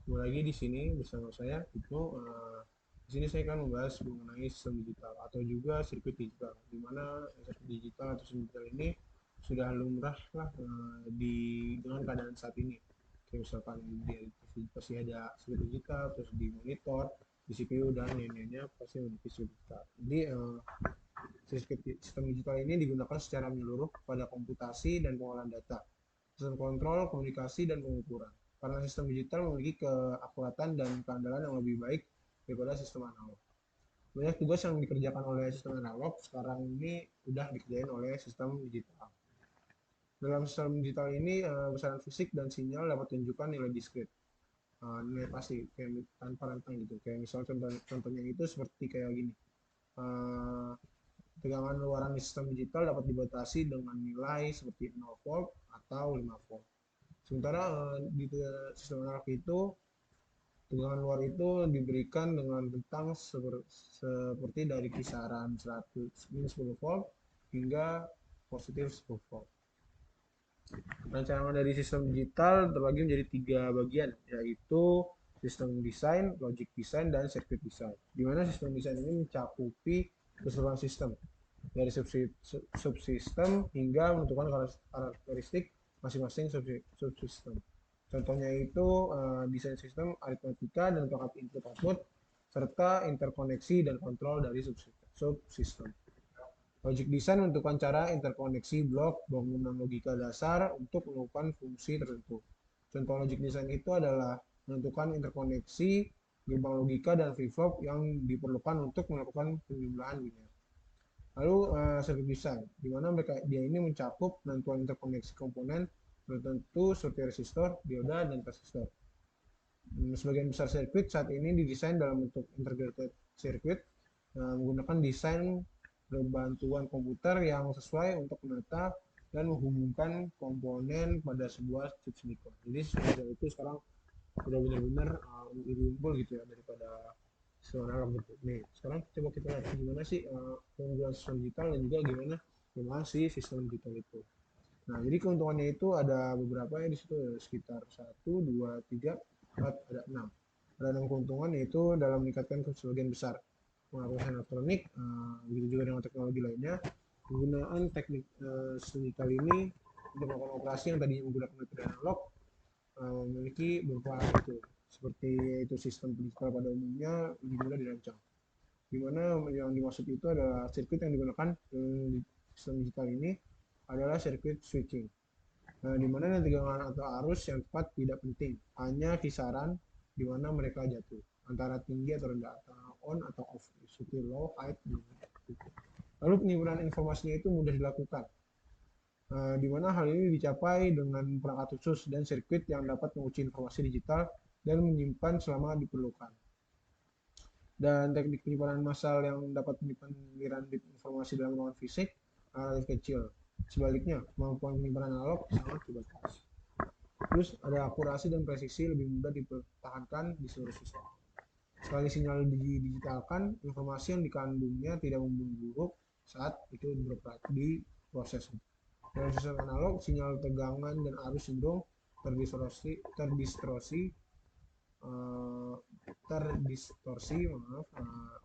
Kembali lagi di sini bersama saya Ibnu. Di sini saya akan membahas mengenai sistem digital atau juga sirkuit digital, di mana sirkuit digital atau sistem digital ini sudah lumrah lah dengan keadaan saat ini. Kayak misalkan pasti ada sirkuit digital, terus di monitor, di CPU dan lain-lainnya pasti memiliki sirkuit digital. Jadi sistem digital ini digunakan secara menyeluruh pada komputasi dan pengolahan data, sistem kontrol, komunikasi, dan pengukuran. Karena sistem digital memiliki keakuratan dan keandalan yang lebih baik daripada sistem analog. Banyak tugas yang dikerjakan oleh sistem analog sekarang ini sudah dikerjain oleh sistem digital. Dalam sistem digital ini, besaran fisik dan sinyal dapat tunjukkan nilai diskrit. Nilai pasti, kayak tanpa rentang gitu. Kayak misalnya contohnya itu seperti kayak gini. Uh, Tegangan luaran di sistem digital dapat dibatasi dengan nilai seperti 0 volt atau 5 volt. Sementara di sistem analog itu tegangan luar itu diberikan dengan rentang seperti dari kisaran 100 minus 10 volt hingga positif 10 volt. Rancangan dari sistem digital terbagi menjadi tiga bagian, yaitu sistem desain, logic design, dan circuit design. Di mana sistem desain ini mencakupi keseluruhan sistem, dari subsistem hingga menentukan karakteristik masing-masing subsistem. Contohnya itu desain sistem aritmatika dan perangkat input-output serta interkoneksi dan kontrol dari subsistem. Logic design menentukan cara interkoneksi blok bangunan logika dasar untuk melakukan fungsi tertentu. Contoh logic design itu adalah menentukan interkoneksi gerbang logika dan flip-flop yang diperlukan untuk melakukan penjumlahan biner. Lalu circuit design, di mana dia ini mencakup penentuan interkoneksi komponen tertentu seperti resistor, dioda, dan transistor. Sebagian besar sirkuit saat ini didesain dalam bentuk integrated circuit menggunakan desain berbantuan komputer yang sesuai untuk menata dan menghubungkan komponen pada sebuah chip silikon. Jadi sebenarnya itu sekarang udah benar-benar lebih unggul gitu ya daripada analog gitu. Nih, sekarang coba kita lihat gimana sih penggunaan sistem digital dan juga gimana sih sistem digital itu. Nah, jadi keuntungannya itu ada beberapa ya di situ, sekitar satu, 2, 3, 4, ada 6. Ada 6 keuntungan yaitu dalam meningkatkan sebagian besar pengaturan elektronik, begitu juga dengan teknologi lainnya. Penggunaan teknik sistem digital ini untuk melakukan operasi yang tadi menggunakan metode analog memiliki beberapa itu seperti itu sistem digital pada umumnya lebih mudah dirancang. Di mana yang dimaksud itu adalah sirkuit yang digunakan di sistem digital ini adalah sirkuit switching. Nah, di mana tegangan atau arus yang tepat tidak penting, hanya kisaran di mana mereka jatuh, antara tinggi atau rendah, atau on atau off, seperti low, high, lalu penyimpanan informasinya itu mudah dilakukan, di mana hal ini dicapai dengan perangkat khusus dan sirkuit yang dapat menguji informasi digital dan menyimpan selama diperlukan. Dan teknik penyimpanan massal yang dapat menyimpan aliran bit informasi dalam ruangan fisik relatif kecil. Sebaliknya, kemampuan penyimpanan analog sangat terbatas. Terus ada akurasi dan presisi lebih mudah dipertahankan di seluruh sistem. Sekali sinyal digitalkan, informasi yang dikandungnya tidak memburuk saat itu diproses. Dalam sistem analog, sinyal tegangan dan arus cenderung terdistorsi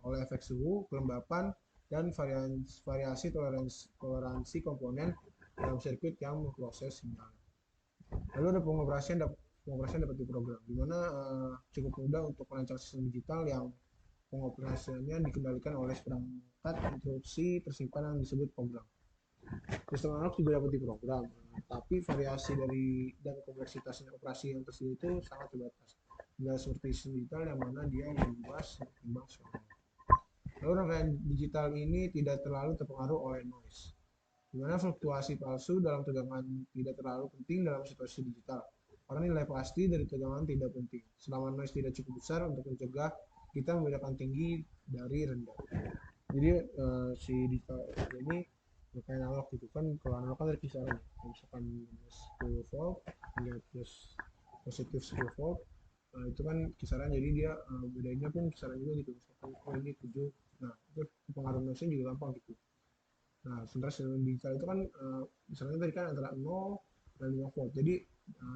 oleh efek suhu, kelembapan, dan variasi toleransi komponen dalam sirkuit yang memproses sinyal. Lalu ada pengoperasian dapat diprogram, di mana cukup mudah untuk merancang sistem digital yang pengoperasiannya dikendalikan oleh perangkat instruksi tersimpan yang disebut program. Sistem analog juga dapat diprogram, tapi variasi dari dan kompleksitas operasi yang tersedia itu sangat terbatas. Tidak seperti sistem digital yang mana dia lebih luas ketimbang soal. Lalu rangkaian digital ini tidak terlalu terpengaruh oleh noise, di mana fluktuasi palsu dalam tegangan tidak terlalu penting dalam situasi digital. Karena nilai pasti dari tegangan tidak penting, selama noise tidak cukup besar untuk mencegah kita membedakan tinggi dari rendah. Jadi si digital ini kayak analog gitu kan, kalau analog kan ada kisaran ya, misalkan minus 10 volt hingga plus positif 10 volt. Nah, itu kan kisaran, jadi dia bedanya pun kisaran juga gitu, misalkan oh ini 7. Nah, itu pengaruh noise juga gampang gitu. Nah, sementara sistem digital itu kan misalnya tadi kan antara 0 dan 5 volt. Jadi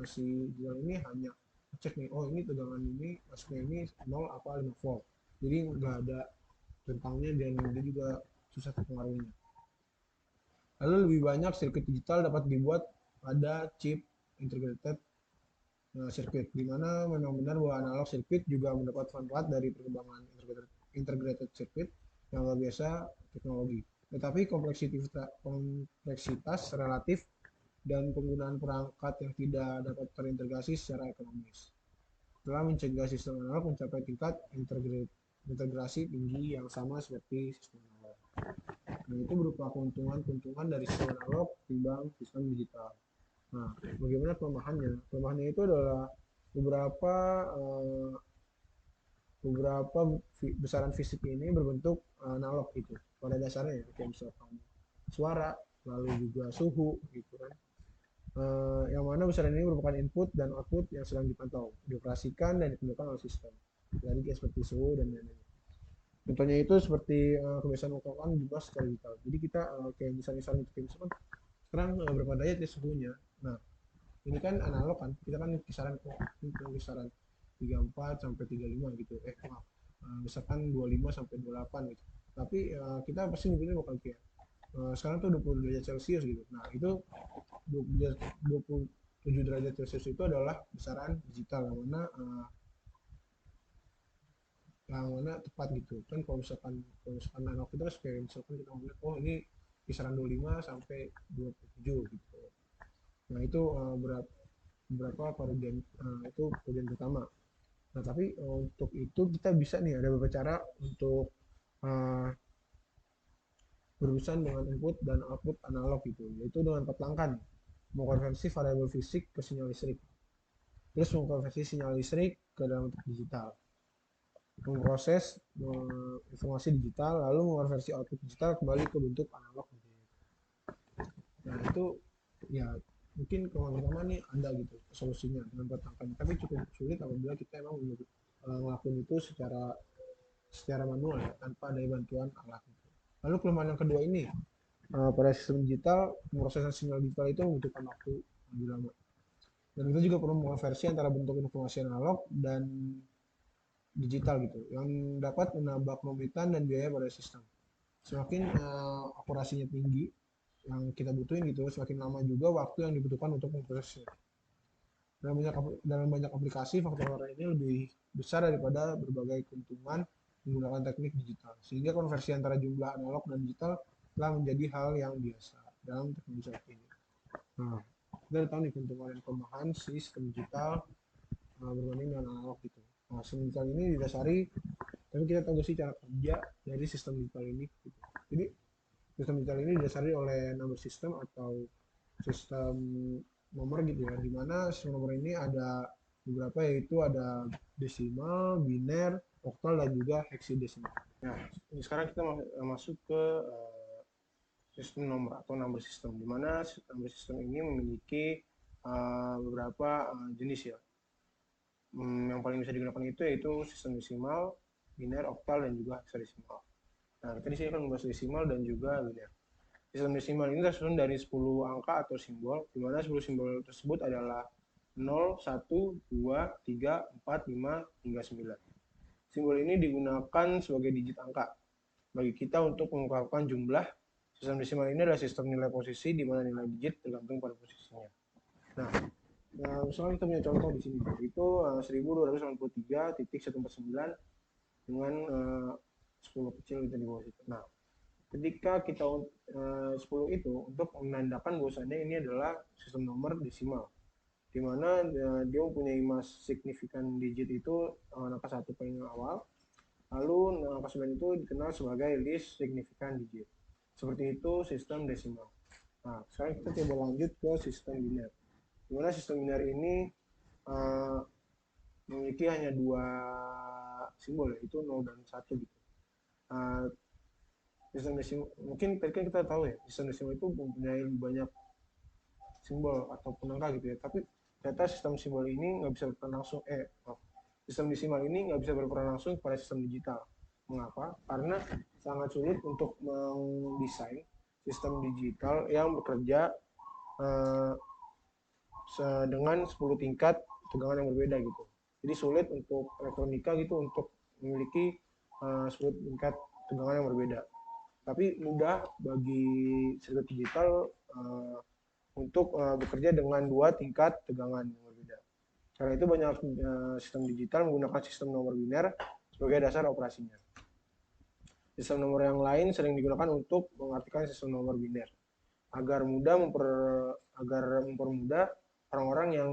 si digital ini hanya cek nih, oh ini tegangan ini masuknya ini 0 apa 5 volt. Jadi nggak ada rentangnya dan dia juga susah terpengaruhnya. Lalu lebih banyak sirkuit digital dapat dibuat pada chip integrated circuit, di mana memang benar bahwa analog circuit juga mendapat manfaat dari perkembangan integrated circuit yang luar biasa teknologi. Tetapi kompleksitas relatif dan penggunaan perangkat yang tidak dapat terintegrasi secara ekonomis telah mencegah sistem analog mencapai tingkat integrasi tinggi yang sama seperti sistem analog. Nah, itu berupa keuntungan-keuntungan dari sistem analog timbang sistem digital. Nah, bagaimana kelemahannya? Kelemahannya itu adalah beberapa uh, beberapa besaran fisik ini berbentuk analog gitu. Pada dasarnya ya, kayak misalkan suara, lalu juga suhu gitu kan. Yang mana besaran ini merupakan input dan output yang sedang dipantau, dioperasikan dan ditentukan oleh sistem. Jadi kayak seperti suhu dan lain-lain. Contohnya itu seperti kebiasaan melakukan jumlah secara digital. Jadi kita kayak misalnya misalkan sekarang berapa derajat ya suhunya. Nah, ini kan analog kan, kita kan kisaran kisaran 34 sampai 35 gitu. Maaf, misalkan 25 sampai 28 gitu. Tapi kita pasti nyebutnya bakal kayak sekarang tuh 20 derajat Celcius gitu. Nah, itu 27 derajat Celcius itu adalah besaran digital yang mana tepat gitu. Kan kalau misalkan analog kita kayak misalkan kita ngeliat oh ini kisaran 25 sampai 27 gitu. Nah, itu berapa varian itu varian pertama. Nah, tapi untuk itu kita bisa nih ada beberapa cara untuk uh, berurusan dengan input dan output analog gitu, yaitu dengan 4 langkah nih. Mengkonversi variabel fisik ke sinyal listrik, terus mengkonversi sinyal listrik ke dalam bentuk digital, memproses informasi digital, lalu mengonversi output digital kembali ke bentuk analog. Nah, itu ya mungkin kalau pertama nih ada gitu solusinya dengan 4 langkahnya, tapi cukup sulit apabila kita emang ngelakuin itu secara manual ya, tanpa ada bantuan alat. Lalu kelemahan yang kedua ini, pada sistem digital, pemrosesan sinyal digital itu membutuhkan waktu lebih lama. Dan kita juga perlu mengonversi antara bentuk informasi analog dan digital gitu, yang dapat menambah kerumitan dan biaya pada sistem. Semakin akurasinya tinggi yang kita butuhin gitu, semakin lama juga waktu yang dibutuhkan untuk memprosesnya. Dalam banyak aplikasi, faktor ini lebih besar daripada berbagai keuntungan menggunakan teknik digital. Sehingga konversi antara jumlah analog dan digital telah menjadi hal yang biasa dalam teknologi saat ini. Nah, kita udah tahu nih keuntungan dan kelemahan sistem digital berbanding dengan analog gitu. Nah, sistem digital ini didasari, tapi kita tahu sih cara kerja dari sistem digital ini. Gitu. Jadi, sistem digital ini didasari oleh number system atau sistem nomor gitu ya, dimana sistem nomor ini ada beberapa, yaitu ada desimal, biner, oktal, dan juga hexadesimal. Nah, ini sekarang kita masuk ke sistem nomor atau number system, dimana number system ini memiliki beberapa jenis ya. Yang paling bisa digunakan itu yaitu sistem desimal, biner, oktal, dan juga hexadesimal. Nah, kita di sini akan membahas desimal dan juga biner. Sistem desimal ini tersusun dari 10 angka atau simbol, di mana 10 simbol tersebut adalah 0, 1, 2, 3, 4, 5, hingga 9. Simbol ini digunakan sebagai digit angka. Bagi kita untuk mengungkapkan jumlah, sistem desimal ini adalah sistem nilai posisi di mana nilai digit tergantung pada posisinya. Nah, misalnya kita punya contoh di sini, itu 1293.149 dengan 10 kecil gitu di bawah situ. Nah, ketika kita 10 itu untuk menandakan bahwasannya ini adalah sistem nomor desimal, di mana dia mempunyai mas signifikan digit itu angka 1 paling awal, lalu angka 9 itu dikenal sebagai least signifikan digit. Seperti itu sistem desimal. Nah, sekarang kita coba lanjut ke sistem biner, di mana sistem biner ini memiliki hanya 2 simbol, yaitu 0 dan 1 gitu. Sistem desimal mungkin tadi kan kita tahu ya, sistem desimal itu mempunyai banyak simbol ataupun angka gitu ya, tapi ternyata sistem simbol ini nggak bisa berperan langsung sistem desimal ini nggak bisa berperan langsung kepada sistem digital. Mengapa? Karena sangat sulit untuk mendesain sistem digital yang bekerja dengan 10 tingkat tegangan yang berbeda gitu. Jadi sulit untuk elektronika gitu untuk memiliki sulit tingkat tegangan yang berbeda. Tapi mudah bagi sirkuit digital untuk bekerja dengan dua tingkat tegangan yang berbeda. Karena itu banyak sistem digital menggunakan sistem nomor biner sebagai dasar operasinya. Sistem nomor yang lain sering digunakan untuk mengartikan sistem nomor biner agar mempermudah orang-orang yang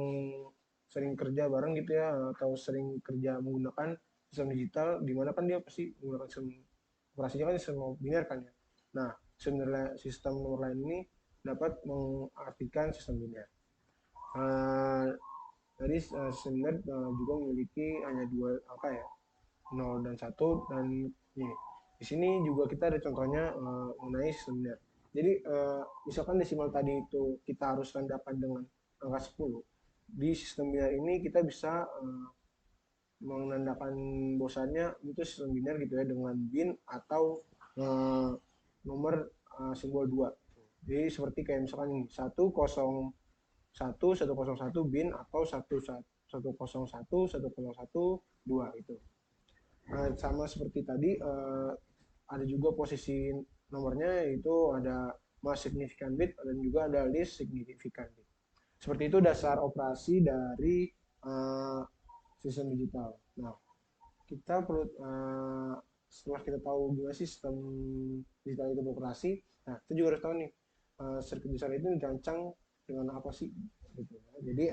sering kerja bareng gitu ya, atau sering kerja menggunakan sistem digital, di mana kan dia pasti menggunakan sistem operasinya kan sistem nomor biner kan ya. Nah, sistem nomor lain ini dapat mengartikan sistem biner. Jadi sistem biner juga memiliki hanya dua angka ya, 0 dan 1, dan ini. Di sini juga kita ada contohnya mengenai sistem biner. Jadi misalkan desimal tadi itu kita harus tandakan dengan angka 10. Di sistem biner ini kita bisa menandakan bosannya itu sistem biner gitu ya, dengan bin atau nomor simbol 2. Jadi seperti kayak misalkan ini 101 101 bin atau 101 101 2 itu. Sama seperti tadi ada juga posisi nomornya, yaitu ada most significant bit dan juga ada least significant bit. Seperti itu dasar operasi dari sistem digital. Nah, kita perlu setelah kita tahu gimana sistem digital itu beroperasi, nah kita juga harus tahu nih sirkuit digital itu dirancang dengan apa sih gitu. Jadi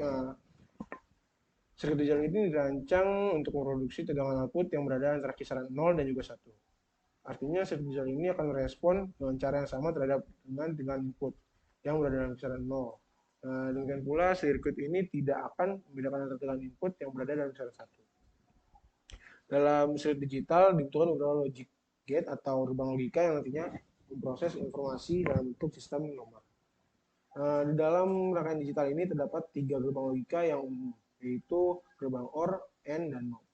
sirkuit digital ini dirancang untuk memproduksi tegangan output yang berada antara kisaran 0 dan juga 1. Artinya sirkuit digital ini akan merespon dengan cara yang sama terhadap dengan input yang berada dalam kisaran 0. Demikian pula sirkuit ini tidak akan membedakan antara tegangan input yang berada dalam kisaran 1. Dalam sirkuit digital dibutuhkan beberapa logic gate atau gerbang logika yang nantinya memproses informasi dalam bentuk sistem nomor. Di dalam rangkaian digital ini terdapat 3 gerbang logika yang umum, yaitu gerbang OR, AND, dan NOT.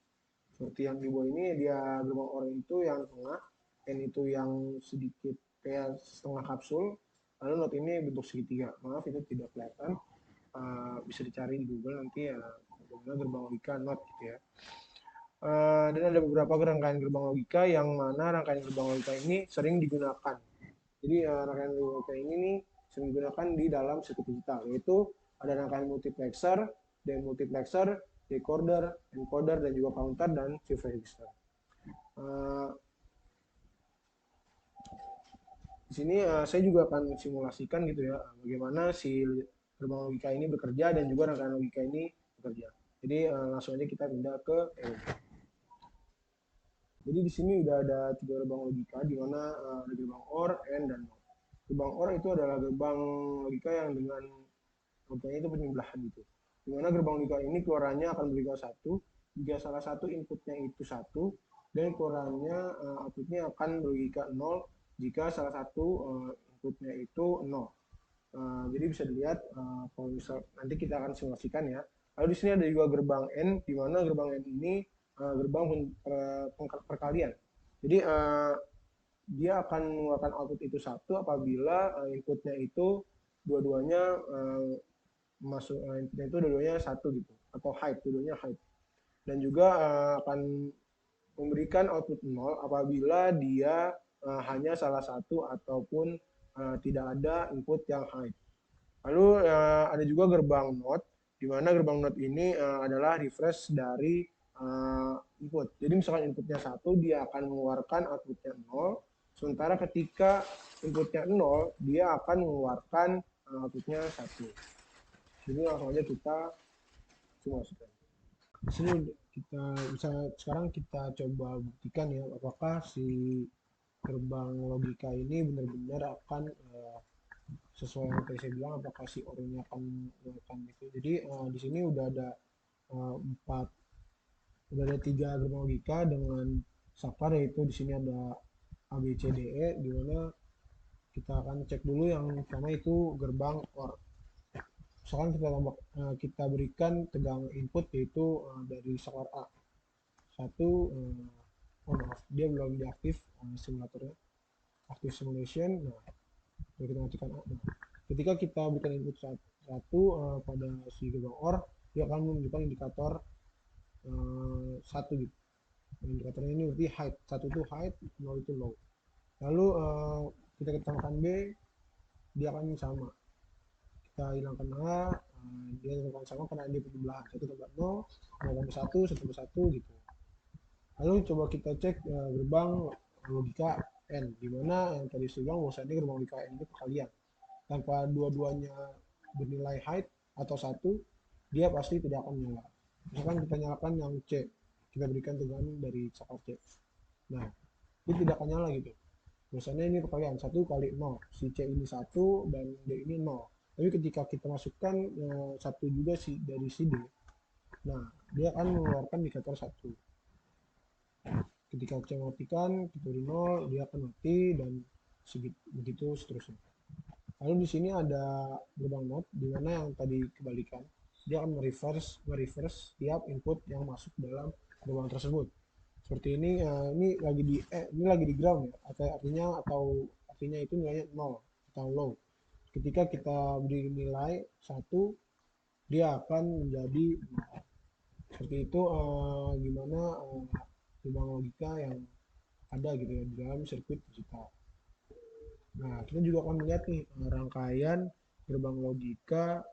Seperti yang di bawah ini, dia gerbang OR itu yang tengah, AND itu yang sedikit kayak setengah kapsul, lalu NOT ini bentuk segitiga. Maaf itu tidak kelihatan, bisa dicari di Google nanti ya, bagaimana gerbang logika NOT gitu ya. Dan ada beberapa rangkaian gerbang logika yang mana rangkaian gerbang logika ini sering digunakan. Jadi rangkaian gerbang logika ini nih sering digunakan di dalam sirkuit digital, yaitu ada rangkaian multiplexer, demultiplexer, decoder, encoder, dan juga counter dan shift register. Di sini saya juga akan simulasikan gitu ya, bagaimana si gerbang logika ini bekerja dan juga rangkaian logika ini bekerja. Jadi langsung aja kita pindah ke Jadi di sini udah ada 3 gerbang logika, di mana ada gerbang OR, AND, dan NOT. Gerbang OR itu adalah gerbang logika yang dengan outputnya itu penyembelahan gitu. Di mana gerbang logika ini keluarannya akan berlogika 1 jika salah satu inputnya itu 1, dan keluarannya outputnya akan berlogika 0 jika salah satu inputnya itu 0. Jadi bisa dilihat kalau misal nanti kita akan simulasikan ya. Lalu di sini ada juga gerbang N, di mana gerbang N ini gerbang perkalian. Jadi dia akan mengeluarkan output itu 1 apabila inputnya itu dua-duanya masuk inputnya itu dua-duanya 1 gitu, atau high, dua-duanya high. Dan juga akan memberikan output 0 apabila dia hanya salah satu ataupun tidak ada input yang high. Lalu ada juga gerbang NOT, di mana gerbang NOT ini adalah refresh dari input. Jadi misalkan inputnya 1, dia akan mengeluarkan outputnya 0, sementara ketika inputnya 0, dia akan mengeluarkan outputnya 1. Jadi langsung aja kita simulasikan. Di sini kita bisa sekarang kita coba buktikan ya, apakah si gerbang logika ini benar-benar akan sesuai yang tadi saya bilang, apakah si OR-nya akan melakukan itu. Jadi di sini udah ada 3 gerbang logika dengan saklar, yaitu di sini ada A, B, C, D, E, di mana kita akan cek dulu yang pertama itu gerbang OR. Misalkan kita berikan tegangan input yaitu dari saklar A 1, oh maaf dia belum diaktif simulatornya, aktif simulation. Nah, kita matikan A. Nah, ketika kita berikan input 1 pada si gerbang OR, dia akan menunjukkan indikator satu gitu. Indikatornya ini berarti height, satu itu height, nol itu low. Lalu kita tambahkan B, dia akan sama, kita hilangkan A, dia akan sama karena dia berbelahan, satu tambah nol, nol tambah satu, satu tambah satu gitu. Lalu coba kita cek gerbang logika N, di mana yang tadi saya bilang bahwasanya gerbang logika N ini perkalian. Tanpa dua-duanya bernilai height atau satu, dia pasti tidak akan nyala. Misalkan kita nyalakan yang C, kita berikan tegangan dari cakar C. Nah, ini tidak akan nyala gitu. Biasanya ini perkalian 1 kali 0. Si C ini 1 dan D ini 0. Tapi ketika kita masukkan 1 juga dari si D, nah dia akan mengeluarkan indikator 1. Ketika C matikan, kita beri 0, dia akan mati dan begitu seterusnya. Lalu di sini ada gerbang not, di mana yang tadi kebalikan, dia akan mereverse tiap input yang masuk dalam gerbang tersebut. Seperti ini lagi di ground ya, artinya itu nilainya 0 atau low. Ketika kita beri nilai 1, dia akan menjadi 0. Seperti itu gimana gerbang logika yang ada gitu ya di dalam sirkuit digital. Nah, kita juga akan melihat nih rangkaian gerbang logika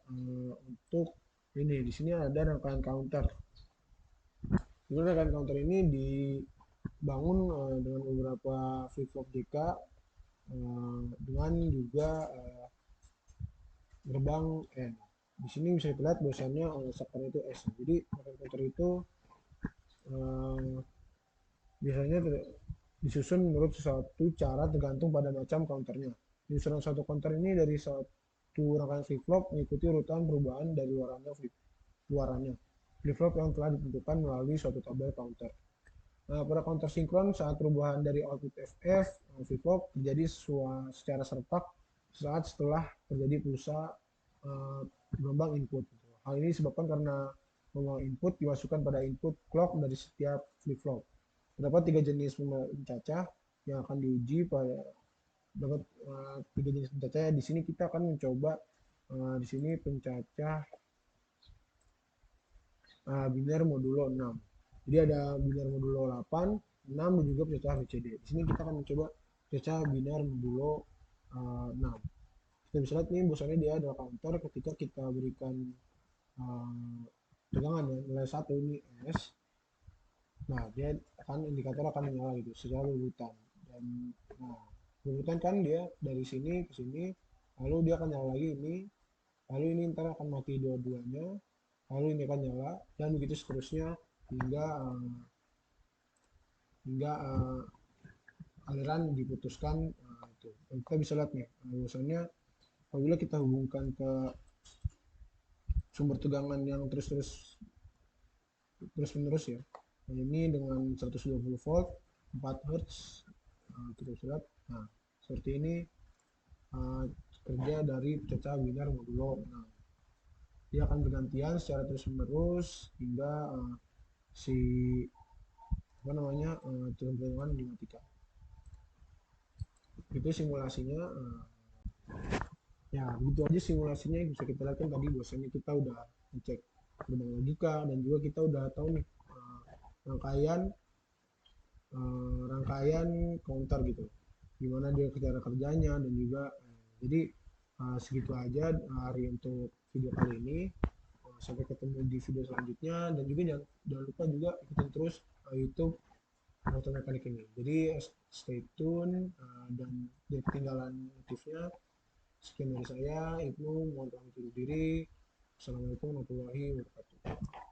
untuk ini. Di sini ada rangkaian counter. Jadi rangkaian counter ini dibangun dengan beberapa flip-flop JK dengan juga gerbang N. Di sini bisa kita lihat bahwasannya sektor itu S. Jadi rangkaian counter itu biasanya disusun menurut suatu cara tergantung pada macam counternya. Penyusunan satu counter ini dari satu rangkaian flip-flop mengikuti urutan perubahan dari luarannya. Flip-flop yang telah ditentukan melalui suatu tabel counter. Nah, pada counter sinkron saat perubahan dari output FF flip-flop terjadi secara serempak saat setelah terjadi pulsa gelombang input. Hal ini disebabkan karena gelombang input dimasukkan pada input clock dari setiap flip-flop. Terdapat 3 jenis pencacah yang akan diuji pada dapat 3 jenis pencacah. Di sini kita akan mencoba di sini pencacah biner modulo 6. Jadi ada biner modulo 8, 6 dan juga pencacah BCD. Di sini kita akan mencoba pencacah biner modulo 6. Kita bisa lihat nih bahwasanya dia adalah counter ketika kita berikan tegangan ya, nilai 1 ini S. Nah, dia indikator akan menyala gitu secara urutan. Dan nah, urutan kan dia dari sini ke sini, lalu dia akan nyala lagi ini, lalu ini ntar akan mati dua-duanya, lalu ini akan nyala dan begitu seterusnya hingga aliran diputuskan. Itu. Dan kita bisa lihat nih, bahwasannya apabila kita hubungkan ke sumber tegangan yang terus menerus ya, nah, ini dengan 120 volt 4 Hz kita bisa lihat. Nah, seperti ini kerja dari pencacah biner modulo 6. Dia akan bergantian secara terus menerus hingga si apa namanya tegangan dimatikan. Itu simulasinya. Ya begitu aja simulasinya yang bisa kita lakukan tadi. Bahwasanya kita udah ngecek gerbang logika dan juga kita udah tahu nih rangkaian rangkaian counter gitu, gimana dia cara kerjanya dan juga jadi segitu aja hari untuk video kali ini. Sampai ketemu di video selanjutnya dan juga jangan lupa juga ikutin terus YouTube motor mekanik ini. Jadi stay tune dan jangan ketinggalan notifnya. Sekian dari saya, Ibnu, mohon pamit undur diri. Assalamualaikum warahmatullahi wabarakatuh.